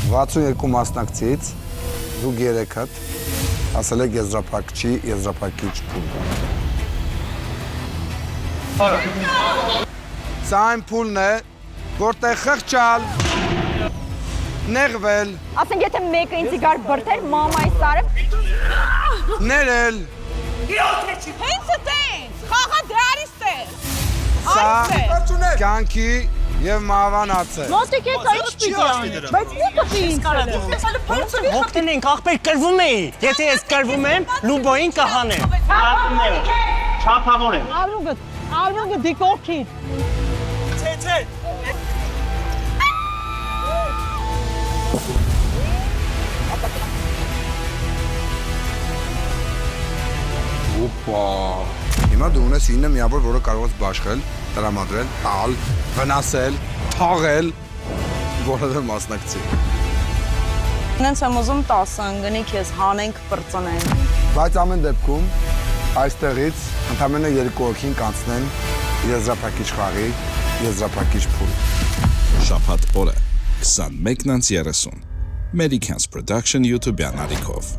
62 մասնակցից դուք 3-դ ասել եք եզրափակչի, եզրափակիչ փուլ։ Սա այն փուլն է, որտեղ խղճալ, նեղվել, Ասենք եթե մեկը ինձ գար բրդեր, մամայի սարը։ ներել, Հենց տենց, խաղա դարիստ է։ սա կյանքի և մահվանած է։ Մոտիկ եկա ինչ պիտի անի։ Բայց մի կպի ինձ Հոգտնենք, աղբեր կրվում էի։ Եթե ես կրվում եմ, լուբոյին կհանեմ։ Չափավոր եմ։ Արմունգը դիկոքի։ Ոպա։ Հիմա դու ունես 9 միավոր, որը կարող ես բաշխել, տրամադրել, տալ, վնասել, թաղել, որևէ մասնակցի։ Նենց եմ ուզում 10 անգնի քեզ հանենք պրծնենք։ Բայց ամեն դեպքում այստեղից ընդամենը 2 հոգին կանցնեն եզրափակիչ խաղի, եզրափակիչ փուլ։ Շաբաթ օրը 21:30 Americans Production YouTube-յան ալիքով